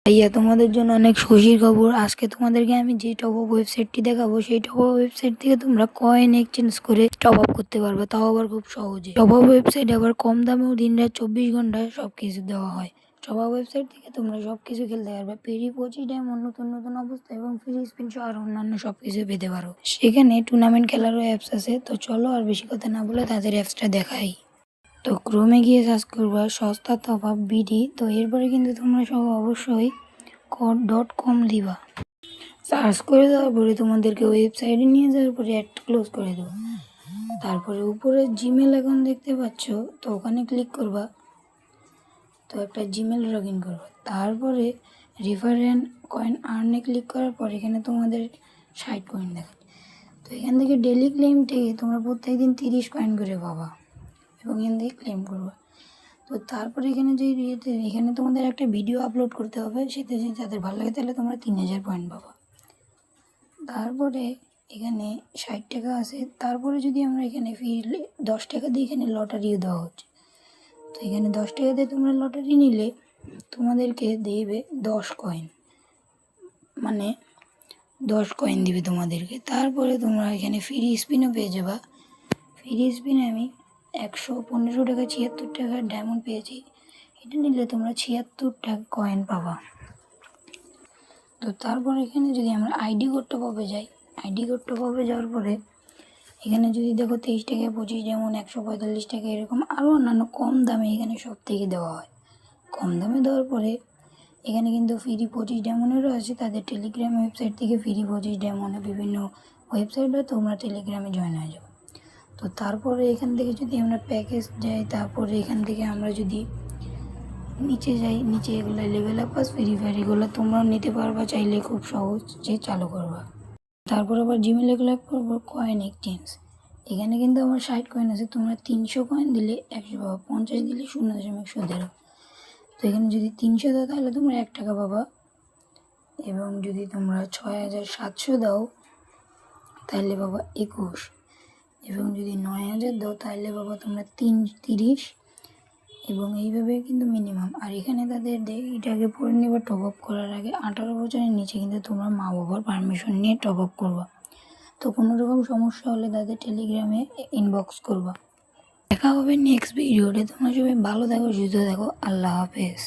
ভাইয়া তোমাদের জন্য অনেক খুশির খবর। আজকে তোমাদেরকে আমি যে টপ আপ ওয়েবসাইটটি দেখাবো, সেই টপ আপ ওয়েবসাইট থেকে তোমরা কয়েন এক্সচেঞ্জ করে টপ আপ করতে পারবে, তাও আবার খুব সহজে। টপ আপ ওয়েবসাইট আবার কম দামেও দিন-রাত 24 ঘন্টায় সবকিছু দেওয়া হয়। টপ আপ ওয়েবসাইট থেকে তোমরা সবকিছু খেলতে পারবে, ফ্রি 25 ডায়মন্ড, নতুন নতুন অবস্থা এবং ফ্রি স্পিন সহ আর অন্যান্য সবকিছু পেতে পারো। সেখানে টুর্নামেন্ট খেলারও অ্যাপস আছে। তো চলো আর বেশি কথা না বলে তাদের অ্যাপসটা দেখাই। তো ক্রোমে গিয়ে সার্চ করবা সস্তা টপ আপ বিডি। তো এরপরে কিন্তু তোমরা সব অবশ্যই code.com দিবা। সার্চ করে দেওয়ার পরে তোমাদেরকে ওয়েবসাইটে নিয়ে যাওয়ার পরে অ্যাডটা ক্লোজ করে দেবো। তারপরে উপরে জিমেল অ্যাকাউন্ট দেখতে পাচ্ছ, তো ওখানে ক্লিক করবা। তো একটা জিমেল লগ ইন করবা। তারপরে রেফারেন্স কয়েন আর্নে ক্লিক করার পর এখানে তোমাদের 60 কয়েন দেখায়। তো এখান থেকে ডেলি ক্লেম থেকে তোমরা প্রত্যেক দিন 30 কয়েন করে পাবা এবং এখান থেকে ক্লেম করবা। তো তারপরে এখানে যে এখানে তোমাদের একটা ভিডিও আপলোড করতে হবে, সেটা যদি তাদের ভালো লাগে তাহলে তোমরা 3000 পয়েন্ট পাবা। তারপরে এখানে 60 টাকা আছে। তারপরে যদি আমরা এখানে ফিরলে 10 টাকা দিয়ে এখানে লটারিও দেওয়া হচ্ছে। তো এখানে 10 টাকা দিয়ে তোমরা লটারি নিলে তোমাদেরকে দেবে 10 কয়েন, মানে 10 কয়েন দিবে তোমাদেরকে। তারপরে তোমরা এখানে ফ্রি স্পিনও পেয়ে যাবা। ফ্রি স্পিনে আমি 115 টাকা 76 টাকার ডায়মন্ড পেয়েছি। এটা নিলে তোমরা 76 টাকা কয়েন পাবা। তো তারপর এখানে যদি আমরা আইডি কোডটা পাবে যাই, আইডি কোডটা পাবে যাওয়ার পরে এখানে যদি দেখো 23 টাকা 25 যেমন 145 টাকা এরকম আরও অন্যান্য কম দামে এখানে সব থেকে দেওয়া হয়। কম দামে দেওয়ার পরে এখানে কিন্তু ফ্রি 25 ডায়মন্ডেরও আছে। তাদের টেলিগ্রাম ওয়েবসাইট থেকে ফ্রি 25 ডায়মন্ডে বিভিন্ন ওয়েবসাইটে তোমরা টেলিগ্রামে জয়েন হয়ে যাও। তো তারপরে এখান থেকে যদি আমরা প্যাকেজ যাই, তারপরে এখান থেকে আমরা যদি নিচে যাই, নিচে এগুলো level up pass free fire এগুলো তোমরাও নিতে পারবা চাইলে, খুব সহজ যে চালু করবা। তারপর আবার জিমেলে ক্লিক করবো কয়েন এক্সচেঞ্জ। এখানে কিন্তু আমার 60 কয়েন আছে, তোমরা 300 কয়েন দিলে 100 পাবা, 50 দিলে 0.17। তো এখানে যদি 300 দাও তাহলে তোমরা 1 টাকা পাবা, এবং যদি তোমরা 6700 দাও তাহলে পাবা 21, এবং যদি 9000 দাও তাহলে পাবা তোমরা 30, এবং এইভাবে কিন্তু মিনিমাম। আর এখানে তাদের এটাকে পড়ে নেবার টপ আপ করার আগে 18 বছরের নিচে কিন্তু তোমরা মা বাবার পারমিশন নিয়ে টপ আপ করবা। তো কোনো রকম সমস্যা হলে তাদের টেলিগ্রামে ইনবক্স করবা। দেখা হবে নেক্সট ভিডিওতে। তোমরা সবাই ভালো থাকো, সুস্থ থাকো। আল্লাহ হাফেজ।